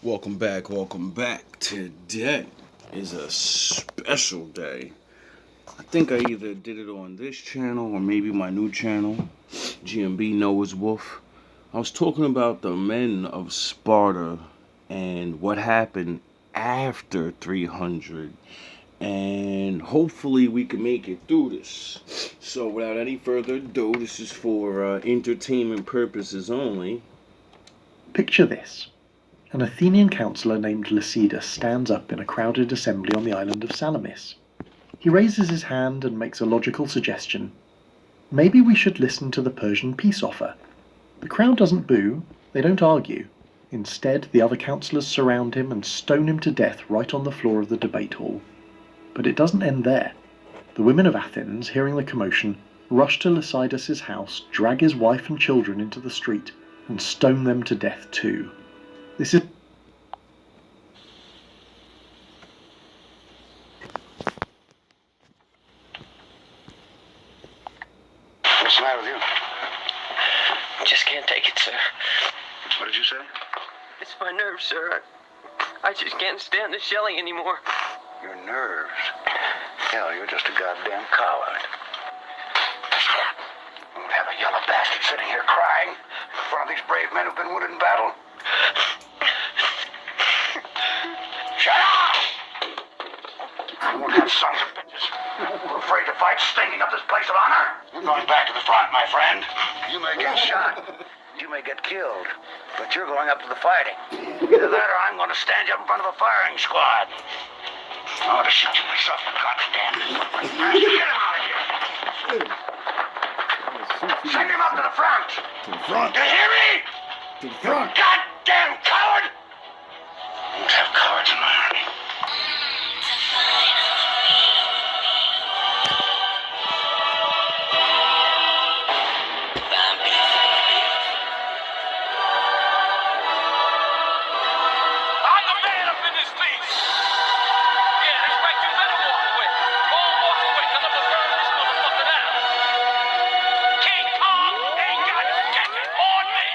Welcome back, welcome back. Today is a special day. I think I either did it on this channel or maybe my new channel, GMB Noah's Wolf. I was talking about the men of Sparta and what happened after 300. And hopefully we can make it through this. So without any further ado, this is for entertainment purposes only. Picture this. An Athenian councillor named Lycidas stands up in a crowded assembly on the island of Salamis. He raises his hand and makes a logical suggestion. Maybe we should listen to the Persian peace offer. The crowd doesn't boo, they don't argue. Instead, the other councillors surround him and stone him to death right on the floor of the debate hall. But it doesn't end there. The women of Athens, hearing the commotion, rush to Lycidas' house, drag his wife and children into the street, and stone them to death too. This is What's the matter with you? I just can't take it, sir. What did you say? It's my nerves, sir. I just can't stand the shelling anymore. Your nerves. Hell, you're just a goddamn coward. You don't have a yellow bastard sitting here crying in front of these brave men who've been wounded in battle. Shut up! You won't have sons of bitches who are afraid to fight stinking up this place of honor. You're going back to the front, my friend. You may get shot. You may get killed. But you're going up to the fighting. Either that or I'm going to stand you up in front of a firing squad. I ought to shoot you myself, you goddamn. Get him out of here. Send him up to the front. To the front. You hear me? To the front. Goddamn coward! I won't have cowards in my army. I'm the man up in this piece. Yeah, expect you better walk away. All walk away, cause I'm gonna burn this motherfucker down. King Kong ain't got second on me.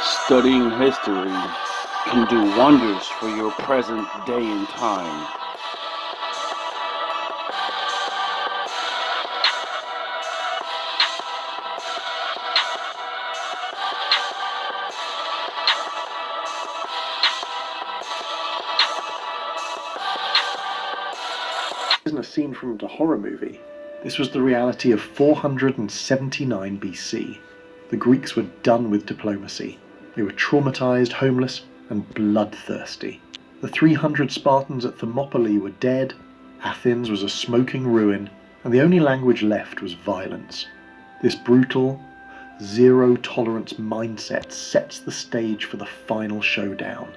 Studying history can do wonders for your present day and time. isn't a scene from a horror movie. This was the reality of 479 BC. The Greeks were done with diplomacy. They were traumatized, homeless, and bloodthirsty. The 300 Spartans at Thermopylae were dead, Athens was a smoking ruin, and the only language left was violence. This brutal, zero-tolerance mindset sets the stage for the final showdown.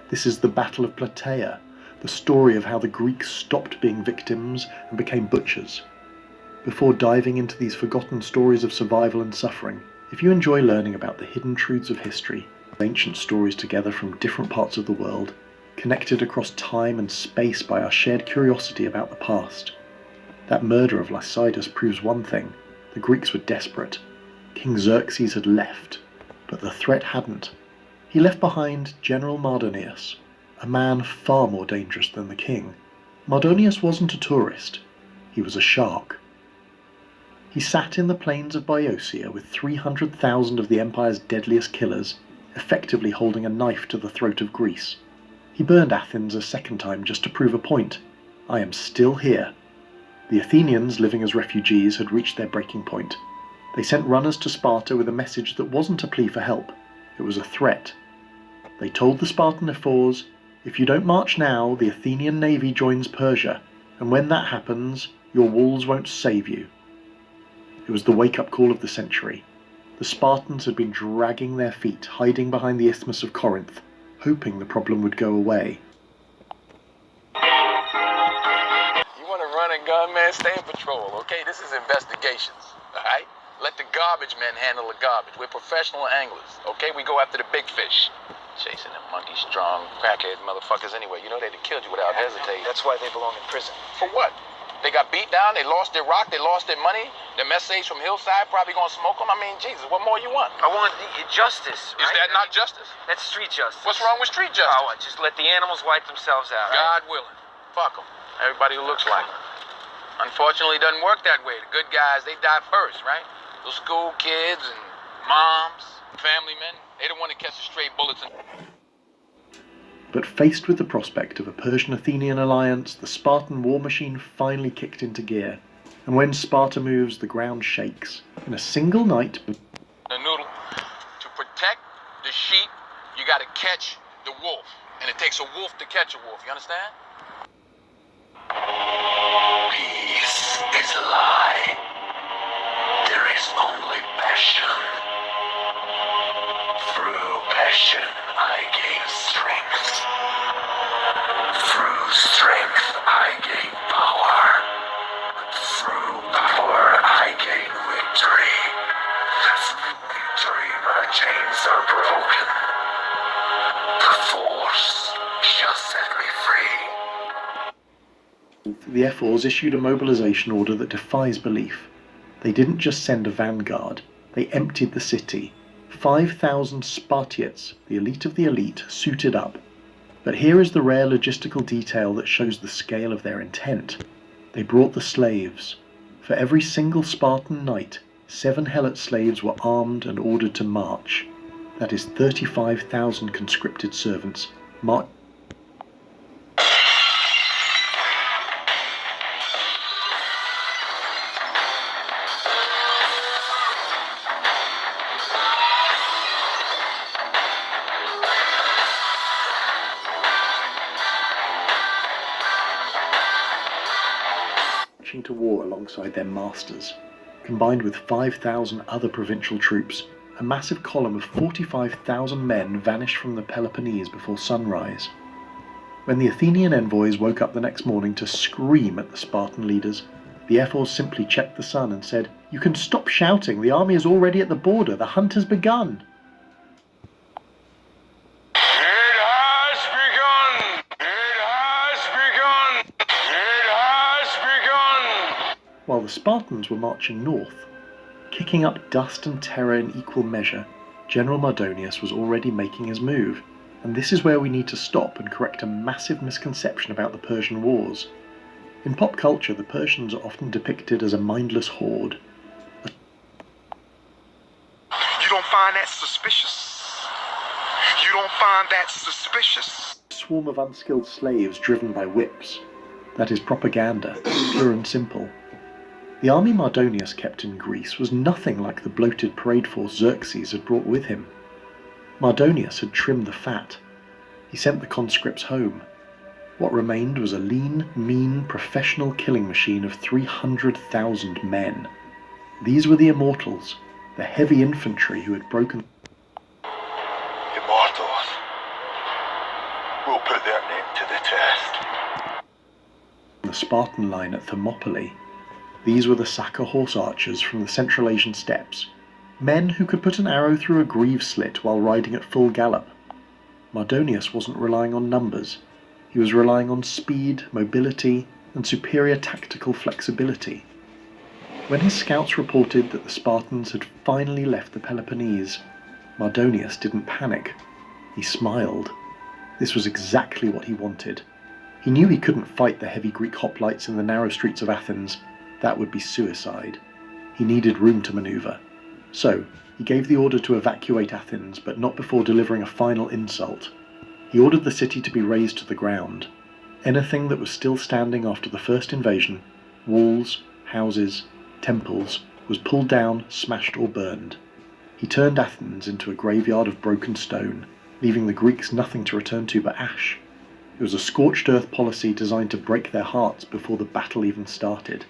This is the Battle of Plataea, the story of how the Greeks stopped being victims and became butchers. Before diving into these forgotten stories of survival and suffering, if you enjoy learning about the hidden truths of history, ancient stories together from different parts of the world, connected across time and space by our shared curiosity about the past, that murder of Lycidas proves one thing: the Greeks were desperate. King Xerxes had left, but the threat hadn't. He left behind General Pausanias, a man far more dangerous than the king. Pausanias wasn't a tourist, he was a shark. He sat in the plains of Boeotia with 300,000 of the empire's deadliest killers, effectively holding a knife to the throat of Greece. He burned Athens a second time just to prove a point. I am still here. The Athenians, living as refugees, had reached their breaking point. They sent runners to Sparta with a message that wasn't a plea for help, it was a threat. They told the Spartan ephors, if you don't march now, the Athenian navy joins Persia, and when that happens, your walls won't save you. It was the wake-up call of the century. The Spartans had been dragging their feet, hiding behind the Isthmus of Corinth, hoping the problem would go away. You want to run and gun, man? Stay in patrol, okay? This is investigations, all right? Let the garbage men handle the garbage. We're professional anglers, okay? We go after the big fish. Chasing them monkey-strong, crackhead motherfuckers anyway. You know they'd have killed you without hesitating. That's why they belong in prison. For what? They got beat down, they lost their rock, they lost their money. Their messages from Hillside probably gonna smoke them. I mean, Jesus, what more you want? I want justice, right? Is that not justice? That's street justice. What's wrong with street justice? Oh, just let the animals wipe themselves out, right? God willing. Fuck them. Everybody who looks like them. Unfortunately, it doesn't work that way. The good guys, they die first, right? Those school kids and moms, family men, they don't want to catch the stray bullets and... But faced with the prospect of a Persian-Athenian alliance, the Spartan war machine finally kicked into gear. And when Sparta moves, the ground shakes. In a single night... The noodle. To protect the sheep, you gotta catch the wolf. And it takes a wolf to catch a wolf, you understand? Peace is a lie. There is only passion. Through passion, I gain strength. Through strength, I gain power. Through power, I gain victory. Through victory, my chains are broken. The force shall set me free. The Ephors issued a mobilization order that defies belief. They didn't just send a vanguard, they emptied the city. 5,000 Spartiates, the elite of the elite, suited up. But here is the rare logistical detail that shows the scale of their intent. They brought the slaves. For every single Spartan knight, 7 Helot slaves were armed and ordered to march. That is 35,000 conscripted servants marched. To war alongside their masters. Combined with 5,000 other provincial troops, a massive column of 45,000 men vanished from the Peloponnese before sunrise. When the Athenian envoys woke up the next morning to scream at the Spartan leaders, the Ephors simply checked the sun and said, "You can stop shouting, the army is already at the border, the hunt has begun." While the Spartans were marching north, kicking up dust and terror in equal measure, General Mardonius was already making his move, and this is where we need to stop and correct a massive misconception about the Persian Wars. In pop culture, the Persians are often depicted as a mindless horde. You don't find that suspicious? You don't find that suspicious? A swarm of unskilled slaves driven by whips. That is propaganda, pure and simple. The army Mardonius kept in Greece was nothing like the bloated parade force Xerxes had brought with him. Mardonius had trimmed the fat. He sent the conscripts home. What remained was a lean, mean, professional killing machine of 300,000 men. These were the immortals, the heavy infantry who had broken... Immortals. We'll put their name to the test. the Spartan line at Thermopylae. These were the Saka horse archers from the Central Asian steppes, men who could put an arrow through a greave slit while riding at full gallop. Mardonius wasn't relying on numbers. He was relying on speed, mobility, and superior tactical flexibility. When his scouts reported that the Spartans had finally left the Peloponnese, Mardonius didn't panic. He smiled. This was exactly what he wanted. He knew he couldn't fight the heavy Greek hoplites in the narrow streets of Athens. That would be suicide. He needed room to maneuver. So, he gave the order to evacuate Athens, but not before delivering a final insult. He ordered the city to be razed to the ground. Anything that was still standing after the first invasion, walls, houses, temples, was pulled down, smashed or burned. He turned Athens into a graveyard of broken stone, leaving the Greeks nothing to return to but ash. It was a scorched earth policy designed to break their hearts before the battle even started.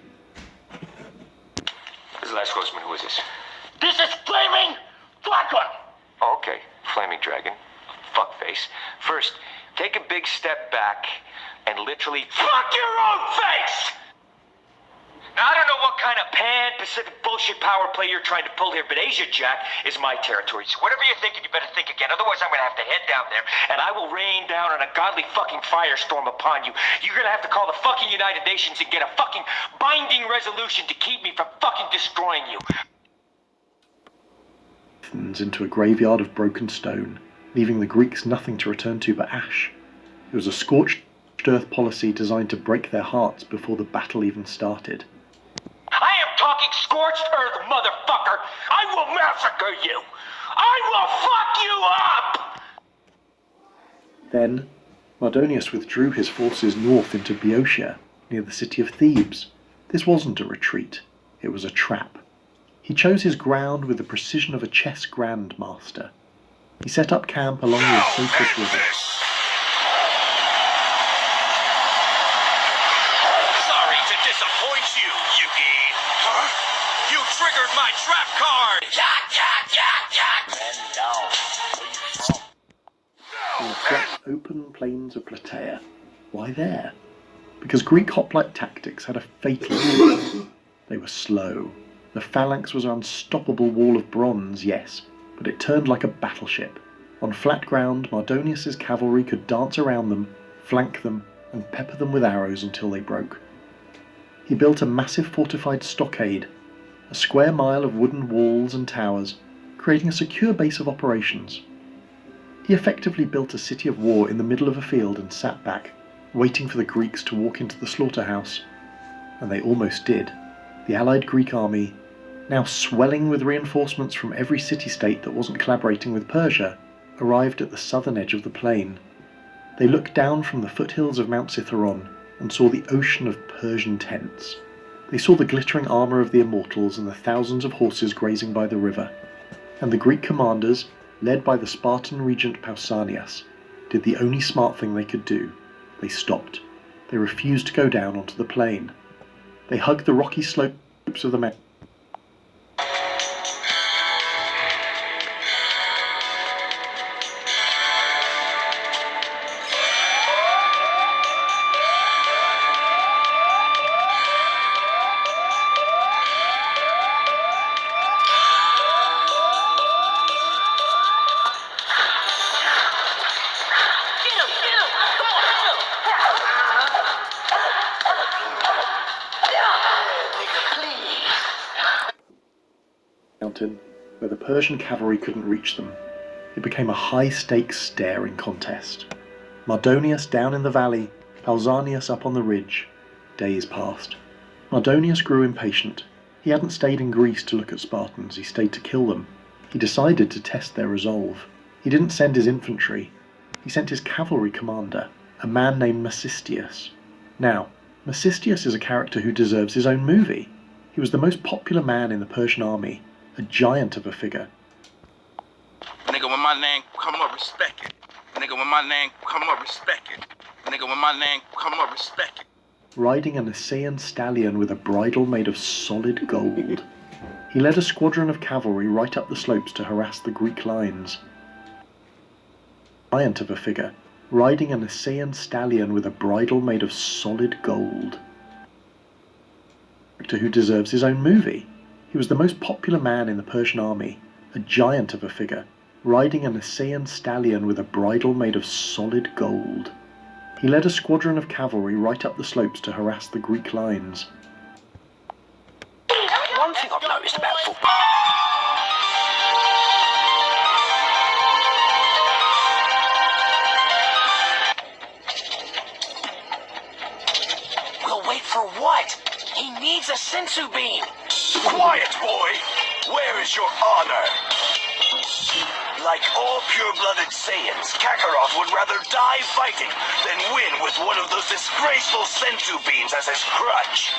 This is the last horseman. Who is this? This is Flaming Dragon! Oh, okay. Flaming Dragon. Fuckface. First, take a big step back and literally... Fuck your own face! Now, I don't know what kind of pan-Pacific bullshit power play you're trying to pull here, but Asia, Jack, is my territory. So whatever you're thinking, you better think again. Otherwise, I'm gonna have to head down there, and I will rain down on a godly fucking firestorm upon you. You're gonna have to call the fucking United Nations and get a fucking binding resolution to keep me from fucking destroying you. Into a graveyard of broken stone, leaving the Greeks nothing to return to but ash. It was a scorched earth policy designed to break their hearts before the battle even started. I am talking scorched earth, motherfucker! I will massacre you! I will fuck you up! Then, Mardonius withdrew his forces north into Boeotia, near the city of Thebes. This wasn't a retreat, it was a trap. He chose his ground with the precision of a chess grandmaster. He set up camp along the Asopus River. Sorry to disappoint you, Yugi. Huh? You triggered my trap card! In the flat, open plains of Plataea. Why there? Because Greek hoplite tactics had a fatal flaw. They were slow. The phalanx was an unstoppable wall of bronze, yes, but it turned like a battleship. On flat ground, Mardonius's cavalry could dance around them, flank them, and pepper them with arrows until they broke. He built a massive fortified stockade, a square mile of wooden walls and towers, creating a secure base of operations. He effectively built a city of war in the middle of a field and sat back, waiting for the Greeks to walk into the slaughterhouse. And they almost did. The allied Greek army, now swelling with reinforcements from every city-state that wasn't collaborating with Persia, arrived at the southern edge of the plain. They looked down from the foothills of Mount Cithaeron and saw the ocean of Persian tents. They saw the glittering armour of the immortals and the thousands of horses grazing by the river. And the Greek commanders, led by the Spartan regent Pausanias, did the only smart thing they could do. They stopped. They refused to go down onto the plain. They hugged the rocky slopes of the mountain. Where the Persian cavalry couldn't reach them. It became a high-stakes staring contest. Mardonius down in the valley, Pausanias up on the ridge. Days passed. Mardonius grew impatient. He hadn't stayed in Greece to look at Spartans, he stayed to kill them. He decided to test their resolve. He didn't send his infantry. He sent his cavalry commander, a man named Mecistius. Now, Mecistius is a character who deserves his own movie. He was the most popular man in the Persian army, a giant of a figure. Nigga, when my name come up, respect it. Nigga, when my name come up, respect it. Nigga, when my name come up, respect it. Riding a Nisaean stallion with a bridle made of solid gold. He led a squadron of cavalry right up the slopes to harass the Greek lines. Giant of a figure, riding a Nisaean stallion with a bridle made of solid gold. Character who deserves his own movie. He was the most popular man in the Persian army, a giant of a figure, riding a Nisaean stallion with a bridle made of solid gold. He led a squadron of cavalry right up the slopes to harass the Greek lines. One thing I've noticed about football. We'll wait for what? He needs a sensu beam. Quiet, boy! Where is your honor? Like all pure-blooded Saiyans, Kakarot would rather die fighting than win with one of those disgraceful sensu beams as his crutch.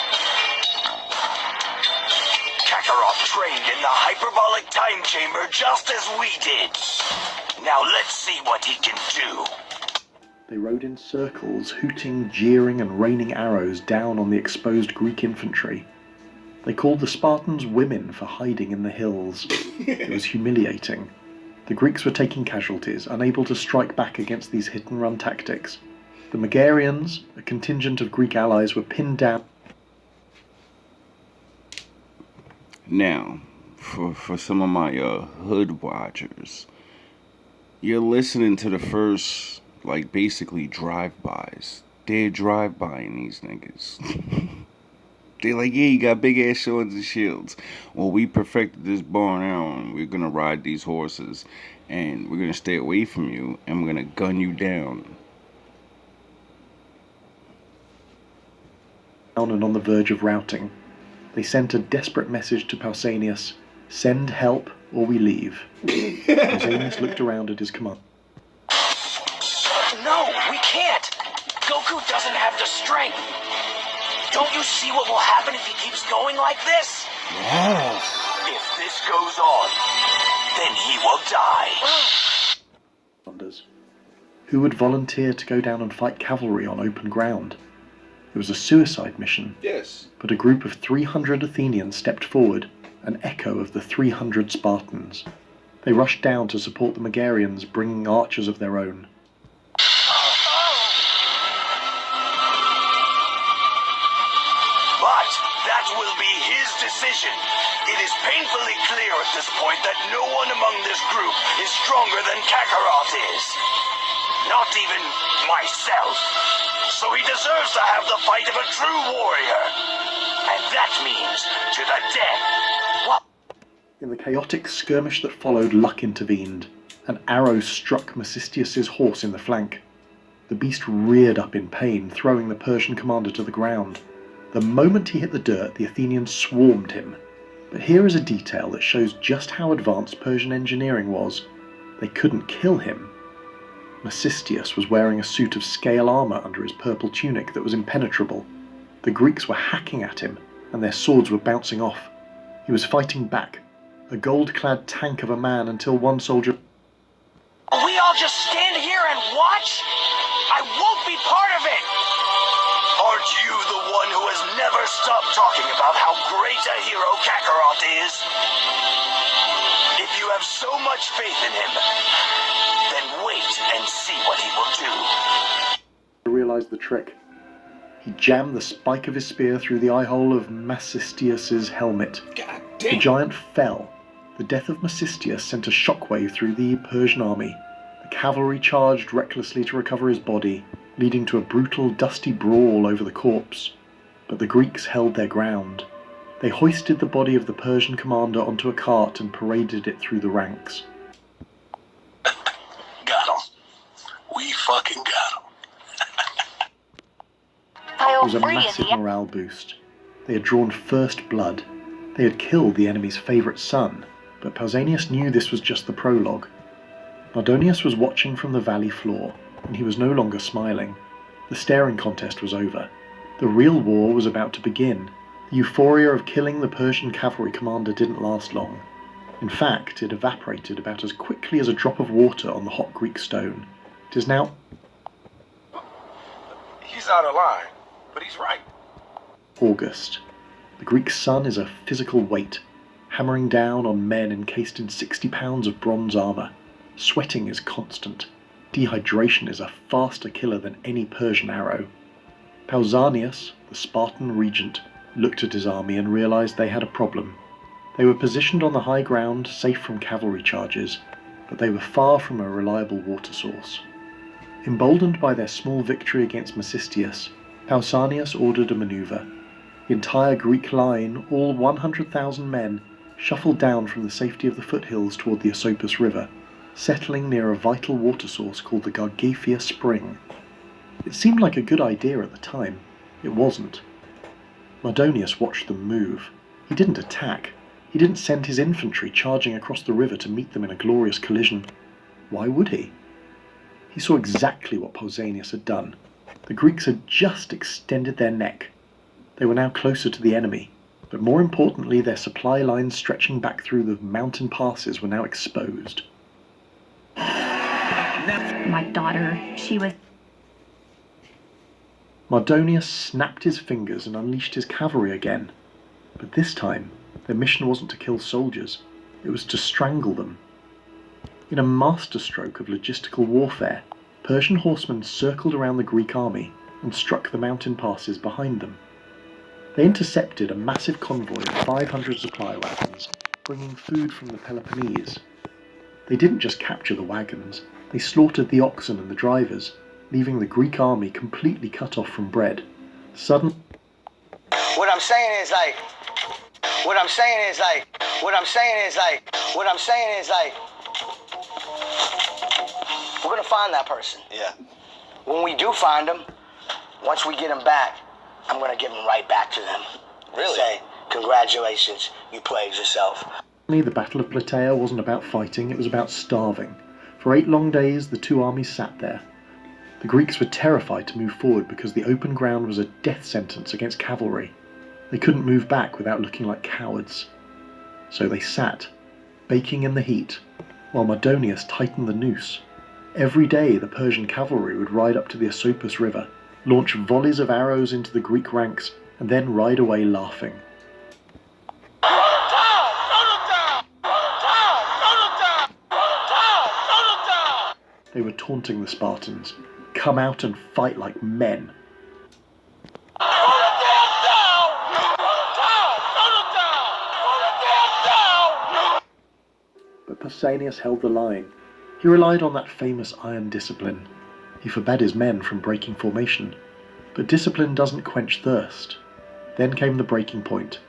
Kakarot trained in the hyperbolic time chamber just as we did. Now let's see what he can do. They rode in circles, hooting, jeering, and raining arrows down on the exposed Greek infantry. They called the Spartans women for hiding in the hills. It was humiliating. The Greeks were taking casualties, unable to strike back against these hit-and-run tactics. The Megarians, a contingent of Greek allies, were pinned down. Now, for some of my hood watchers, you're listening to the first, like, basically drive-bys. They're drive-bying these niggas. They're like, yeah, you got big-ass swords and shields. Well, we perfected this bow and arrow, and we're gonna ride these horses, and we're gonna stay away from you, and we're gonna gun you down. Down and on the verge of routing, they sent a desperate message to Pausanias: send help or we leave. Pausanias looked around at his command. No, we can't. Goku doesn't have the strength. Don't you see what will happen if he keeps going like this? Yes. If this goes on, then he will die. Who would volunteer to go down and fight cavalry on open ground? It was a suicide mission. Yes. But a group of 300 Athenians stepped forward, an echo of the 300 Spartans. They rushed down to support the Megarians, bringing archers of their own. But that will be his decision. It is painfully clear at this point that no one among this group is stronger than Kakarot is. Not even myself. So he deserves to have the fight of a true warrior. And that means to the death. What? In the chaotic skirmish that followed, luck intervened. An arrow struck Mecistius' horse in the flank. The beast reared up in pain, throwing the Persian commander to the ground. The moment he hit the dirt, the Athenians swarmed him. But here is a detail that shows just how advanced Persian engineering was. They couldn't kill him. Mecistius was wearing a suit of scale armour under his purple tunic that was impenetrable. The Greeks were hacking at him, and their swords were bouncing off. He was fighting back, a gold-clad tank of a man, until one soldier... We all just stand here and watch? I won't be part of it! Aren't you the one who has never stopped talking about how great a hero Kakarot is? If you have so much faith in him, then wait and see what he will do. I realised the trick. He jammed the spike of his spear through the eye-hole of Mecistius' helmet. God The damn. giant fell. The death of Mecistius sent a shockwave through the Persian army. The cavalry charged recklessly to recover his body, leading to a brutal, dusty brawl over the corpse. But the Greeks held their ground. They hoisted the body of the Persian commander onto a cart and paraded it through the ranks. Got him. We fucking got him. It was a massive morale boost. They had drawn first blood. They had killed the enemy's favourite son, but Pausanias knew this was just the prologue. Mardonius was watching from the valley floor, and he was no longer smiling. The staring contest was over. The real war was about to begin. The euphoria of killing the Persian cavalry commander didn't last long. In fact, it evaporated about as quickly as a drop of water on the hot Greek stone. It is now He's out of line, but he's right. August. The Greek sun is a physical weight, hammering down on men encased in 60 pounds of bronze armour. Sweating is constant. Dehydration is a faster killer than any Persian arrow. Pausanias, the Spartan regent, looked at his army and realised they had a problem. They were positioned on the high ground, safe from cavalry charges, but they were far from a reliable water source. Emboldened by their small victory against Mecistius, Pausanias ordered a manoeuvre. The entire Greek line, all 100,000 men, shuffled down from the safety of the foothills toward the Asopus River, settling near a vital water source called the Gargaphia Spring. It seemed like a good idea at the time. It wasn't. Mardonius watched them move. He didn't attack. He didn't send his infantry charging across the river to meet them in a glorious collision. Why would he? He saw exactly what Pausanias had done. The Greeks had just extended their neck. They were now closer to the enemy, but more importantly, their supply lines stretching back through the mountain passes were now exposed. My daughter, she was... Mardonius snapped his fingers and unleashed his cavalry again. But this time, their mission wasn't to kill soldiers, it was to strangle them. In a masterstroke of logistical warfare, Persian horsemen circled around the Greek army and struck the mountain passes behind them. They intercepted a massive convoy of 500 supply wagons, bringing food from the Peloponnese. They didn't just capture the wagons, they slaughtered the oxen and the drivers, leaving the Greek army completely cut off from bread. What I'm saying is like, we're gonna find that person. Yeah. When we do find him, once we get him back, I'm gonna give him right back to them. Really? Say, congratulations, you played yourself. The Battle of Plataea wasn't about fighting, it was about starving. For 8 long days, the two armies sat there. The Greeks were terrified to move forward because the open ground was a death sentence against cavalry. They couldn't move back without looking like cowards. So they sat, baking in the heat, while Mardonius tightened the noose. Every day the Persian cavalry would ride up to the Asopus River, launch volleys of arrows into the Greek ranks, and then ride away laughing. They were taunting the Spartans. Come out and fight like men. But Pausanias held the line. He relied on that famous iron discipline. He forbade his men from breaking formation. But discipline doesn't quench thirst. Then came the breaking point.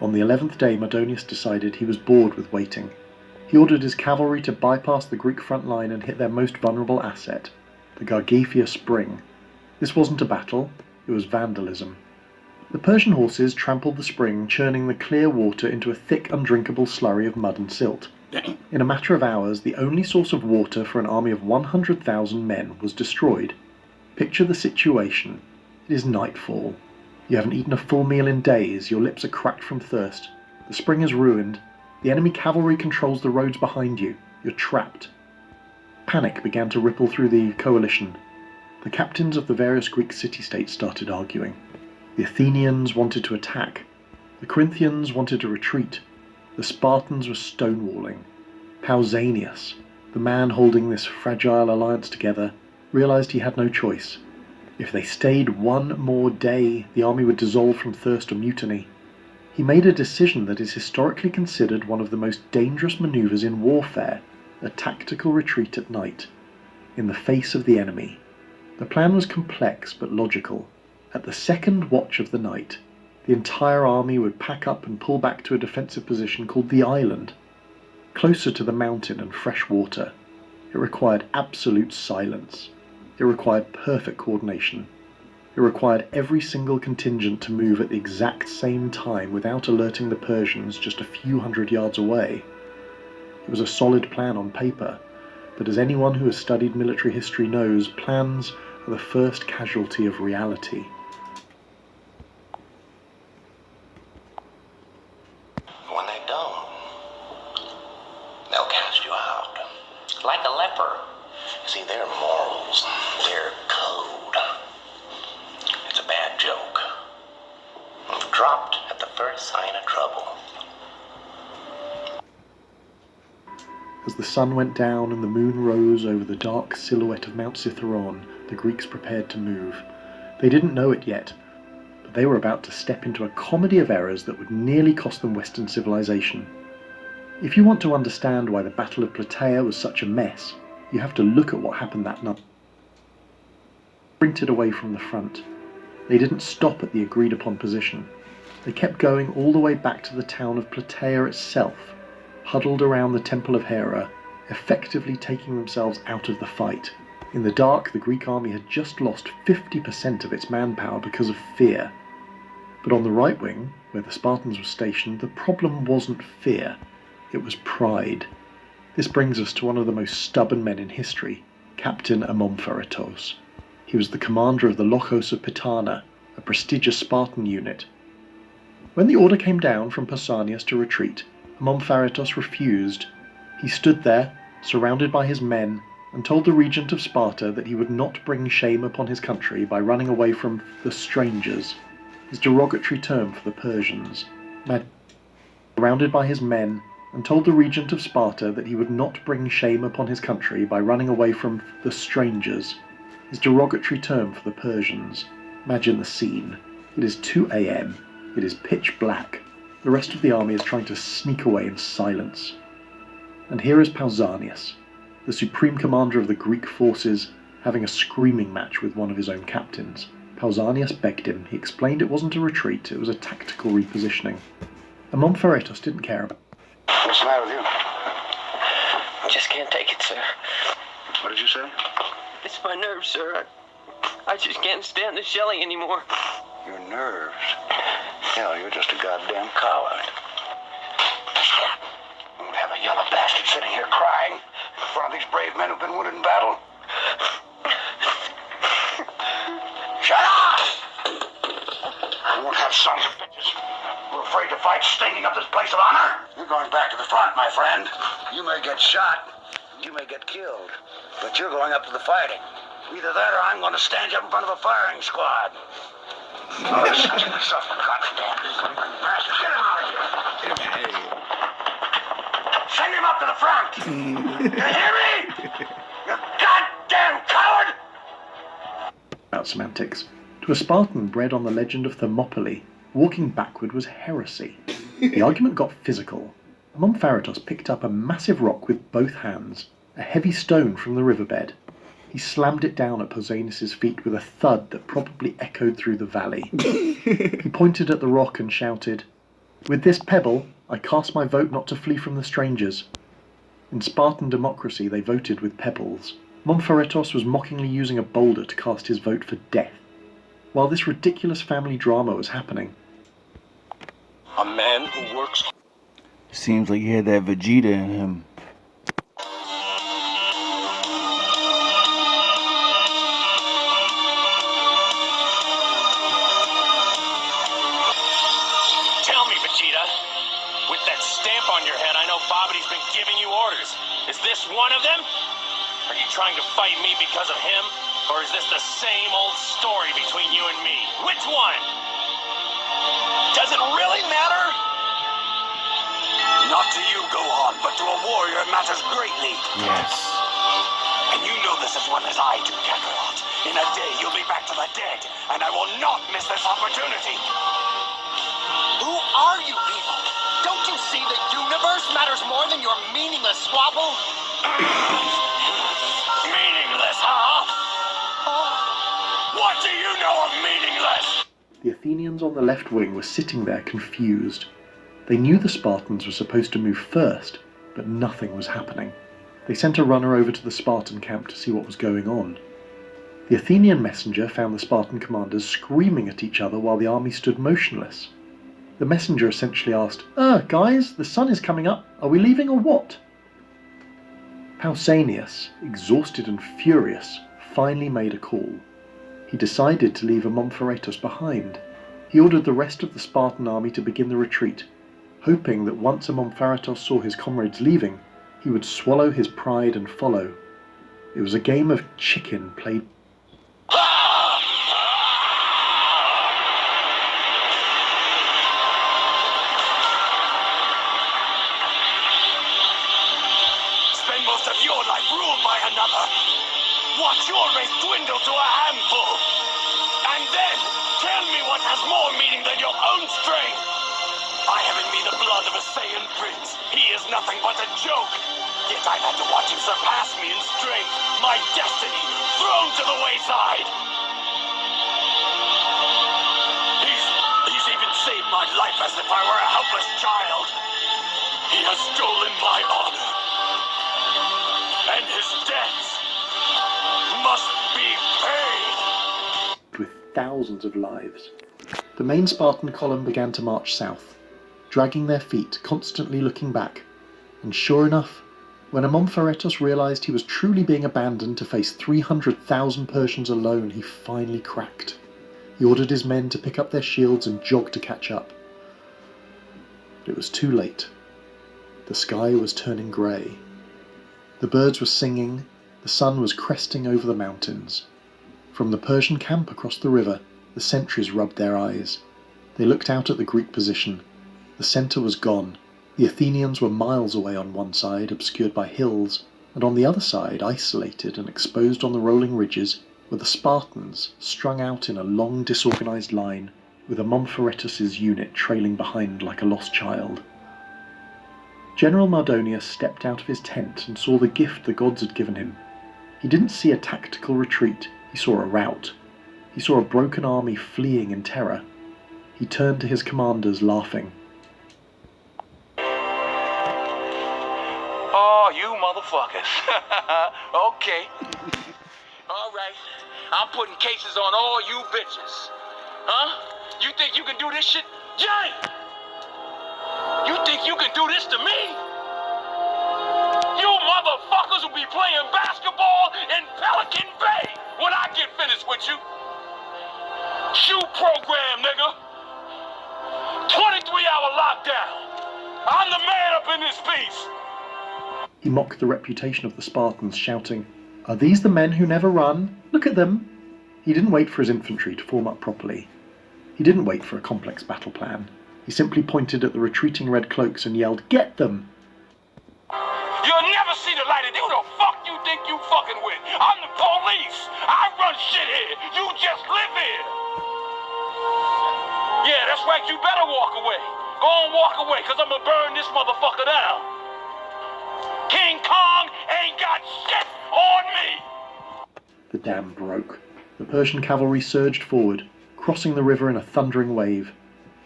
On the 11th day, Mardonius decided he was bored with waiting. He ordered his cavalry to bypass the Greek front line and hit their most vulnerable asset, the Gargaphia Spring. This wasn't a battle, it was vandalism. The Persian horses trampled the spring, churning the clear water into a thick, undrinkable slurry of mud and silt. In a matter of hours, the only source of water for an army of 100,000 men was destroyed. Picture the situation. It is nightfall. You haven't eaten a full meal in days, your lips are cracked from thirst. The spring is ruined. The enemy cavalry controls the roads behind you. You're trapped. Panic began to ripple through the coalition. The captains of the various Greek city-states started arguing. The Athenians wanted to attack. The Corinthians wanted to retreat. The Spartans were stonewalling. Pausanias, the man holding this fragile alliance together, realized he had no choice. If they stayed one more day, the army would dissolve from thirst or mutiny. He made a decision that is historically considered one of the most dangerous maneuvers in warfare, a tactical retreat at night, in the face of the enemy. The plan was complex but logical. At the second watch of the night, the entire army would pack up and pull back to a defensive position called the island, closer to the mountain and fresh water. It required absolute silence. It required perfect coordination. It required every single contingent to move at the exact same time without alerting the Persians just a few hundred yards away. It was a solid plan on paper, but as anyone who has studied military history knows, plans are the first casualty of reality. When they don't, they'll cast you out. Like a leper. See, their morals, their code. It's a bad joke. We've dropped at the first sign of trouble. As the sun went down and the moon rose over the dark silhouette of Mount Cithaeron, the Greeks prepared to move. They didn't know it yet, but they were about to step into a comedy of errors that would nearly cost them Western civilization. If you want to understand why the Battle of Plataea was such a mess, you have to look at what happened that night. Sprinted away from the front. They didn't stop at the agreed upon position. They kept going all the way back to the town of Plataea itself, huddled around the Temple of Hera, effectively taking themselves out of the fight. In the dark, the Greek army had just lost 50% of its manpower because of fear. But on the right wing, where the Spartans were stationed, the problem wasn't fear, it was pride. This brings us to one of the most stubborn men in history, Captain Amompharetos. He was the commander of the Lochos of Pitana, a prestigious Spartan unit. When the order came down from Pausanias to retreat, Amompharetos refused. He stood there, surrounded by his men, and told the regent of Sparta that he would not bring shame upon his country by running away from the strangers, his derogatory term for the Persians. Surrounded by his men, and told the regent of Sparta that he would not bring shame upon his country by running away from the strangers, his derogatory term for the Persians. Imagine the scene. It is 2 a.m. It is pitch black. The rest of the army is trying to sneak away in silence. And here is Pausanias, the supreme commander of the Greek forces, having a screaming match with one of his own captains. Pausanias begged him. He explained it wasn't a retreat, it was a tactical repositioning. And Montferratus didn't care about it. What's the matter with you? I just can't take it, sir. What did you say? It's my nerves, sir. I just can't stand the shelling anymore. Your nerves. Hell, you're just a goddamn coward. You won't have a yellow bastard sitting here crying in front of these brave men who've been wounded in battle. Shut up! You won't have sons of bitches who are afraid to fight, stinking up this place of honor. You're going back to the front, my friend. You may get shot, you may get killed, but you're going up to the fighting. Either that or I'm going to stand you up in front of a firing squad. Oh, this is myself, for goddamn bastard. Get him out of here. Send him up to the front. You hear me? You goddamn coward! About semantics. To a Spartan bred on the legend of Thermopylae, walking backward was heresy. The argument got physical. Montferratus picked up a massive rock with both hands, a heavy stone from the riverbed. He slammed it down at Pausanias' feet with a thud that probably echoed through the valley. He pointed at the rock and shouted, "With this pebble, I cast my vote not to flee from the strangers." In Spartan democracy, they voted with pebbles. Montferratus was mockingly using a boulder to cast his vote for death. While this ridiculous family drama was happening, A man who works Seems like he had that Vegeta in him. Tell me, Vegeta, with that stamp on your head, I know Babbidi's been giving you orders. Is this one of them? Are you trying to fight me because of him? Or is this the same old story between you and me? Which one? Does it really matter? Not to you, Gohan, but to a warrior it matters greatly. Yes. And you know this as well as I do, Kakarot. In a day, you'll be back to the dead, and I will not miss this opportunity. Who are you people? Don't you see the universe matters more than your meaningless squabble? Meaningless, huh? What do you know of meaningless? the Athenians on the left wing were sitting there confused. They knew the Spartans were supposed to move first, but nothing was happening. They sent a runner over to the Spartan camp to see what was going on. The Athenian messenger found the Spartan commanders screaming at each other while the army stood motionless. The messenger essentially asked, guys, the sun is coming up. Are we leaving or what?" Pausanias, exhausted and furious, finally made a call. He decided to leave Montferratus behind. He ordered the rest of the Spartan army to begin the retreat, hoping that once Montferratus saw his comrades leaving, he would swallow his pride and follow. It was a game of chicken played. Spend most of your life ruled by another. Watch your race dwindle to a handful. And then tell me what has more meaning than your own strength. I have in me the blood of a Saiyan prince. He is nothing but a joke. Yet I've had to watch him surpass me in strength. My destiny thrown to the wayside. He's even saved my life as if I were a helpless child. He has stolen my honor. And his debts must be paid. With thousands of lives. The main Spartan column began to march south, dragging their feet, constantly looking back. And sure enough, when Montferratus realized he was truly being abandoned to face 300,000 Persians alone, he finally cracked. He ordered his men to pick up their shields and jog to catch up. But it was too late. The sky was turning grey. The birds were singing, the sun was cresting over the mountains. From the Persian camp across the river, the sentries rubbed their eyes. They looked out at the Greek position. The centre was gone. The Athenians were miles away on one side, obscured by hills, and on the other side, isolated and exposed on the rolling ridges, were the Spartans, strung out in a long disorganized line, with Amompharetus's unit trailing behind like a lost child. General Mardonius stepped out of his tent and saw the gift the gods had given him. He didn't see a tactical retreat, he saw a rout. He saw a broken army fleeing in terror. He turned to his commanders, laughing. Oh, you motherfuckers. Okay. All right. I'm putting cases on all you bitches. Huh? You think you can do this shit? Jay! You think you can do this to me? You motherfuckers will be playing basketball in Pelican Bay when I get finished with you. Shoot program, nigga. 23-hour lockdown. I'm the man up in this piece. He mocked the reputation of the Spartans, shouting, "Are these the men who never run? Look at them!" He didn't wait for his infantry to form up properly. He didn't wait for a complex battle plan. He simply pointed at the retreating red cloaks and yelled, "Get them!" You'll never see the light of who the fuck you think you fucking with. I'm the police. I run shit here. You just live here. Yeah, that's right. You better walk away. Go on, walk away, because I'm going to burn this motherfucker down. King Kong ain't got shit on me. The dam broke. The Persian cavalry surged forward, crossing the river in a thundering wave.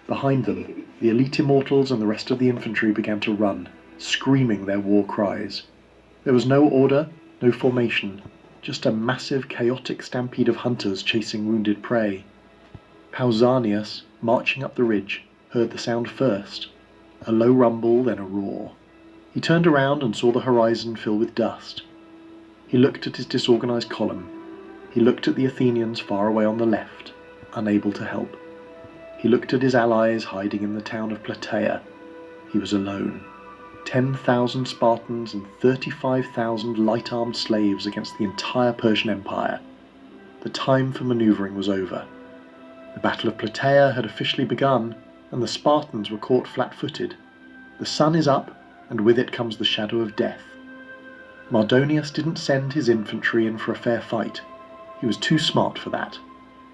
Behind them, the elite immortals and the rest of the infantry began to run, screaming their war cries. There was no order, no formation, just a massive chaotic stampede of hunters chasing wounded prey. Pausanias, marching up the ridge, heard the sound first, a low rumble, then a roar. He turned around and saw the horizon fill with dust. He looked at his disorganized column. He looked at the Athenians far away on the left, unable to help. He looked at his allies hiding in the town of Plataea. He was alone. 10,000 Spartans and 35,000 light-armed slaves against the entire Persian Empire. The time for maneuvering was over. The Battle of Plataea had officially begun, and the Spartans were caught flat-footed. The sun is up, and with it comes the shadow of death. Mardonius didn't send his infantry in for a fair fight. He was too smart for that.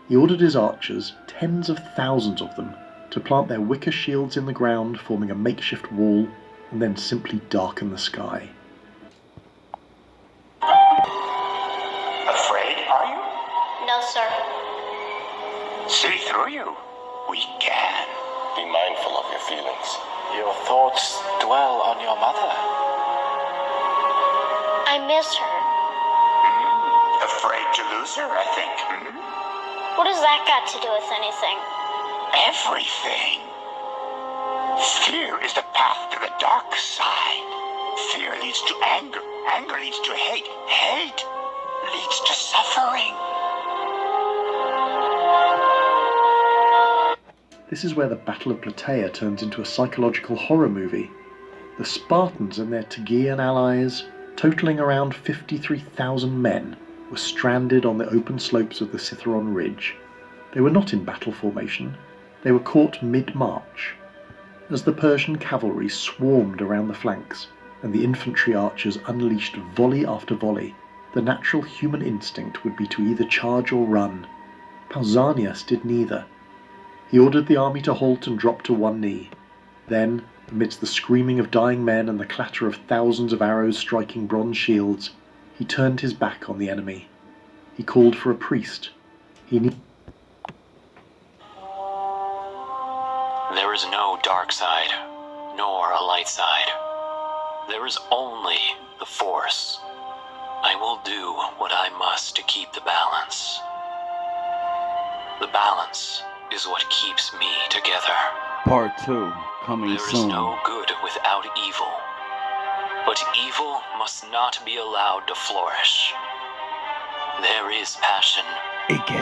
He ordered his archers, tens of thousands of them, to plant their wicker shields in the ground, forming a makeshift wall, and then simply darken the sky. Afraid, are you? No, sir. See through you. We can. Be mindful of your feelings. Your thoughts dwell on your mother. I miss her. Afraid to lose her, I think. What has that got to do with anything? Everything. Fear is the path to the dark side. Fear leads to anger. Anger leads to hate. Hate leads to suffering. This is where the Battle of Plataea turns into a psychological horror movie. The Spartans and their Tegean allies, totaling around 53,000 men, were stranded on the open slopes of the Cithaeron Ridge. They were not in battle formation. They were caught mid-march. As the Persian cavalry swarmed around the flanks, and the infantry archers unleashed volley after volley, the natural human instinct would be to either charge or run. Pausanias did neither. He ordered the army to halt and drop to one knee. Then, amidst the screaming of dying men and the clatter of thousands of arrows striking bronze shields, he turned his back on the enemy. He called for a priest. There is no dark side, nor a light side. There is only the Force. I will do what I must to keep the balance. The balance is what keeps me together. Part 2, coming There is soon. no good without evil, but evil must not be allowed to flourish. There is passion, AKA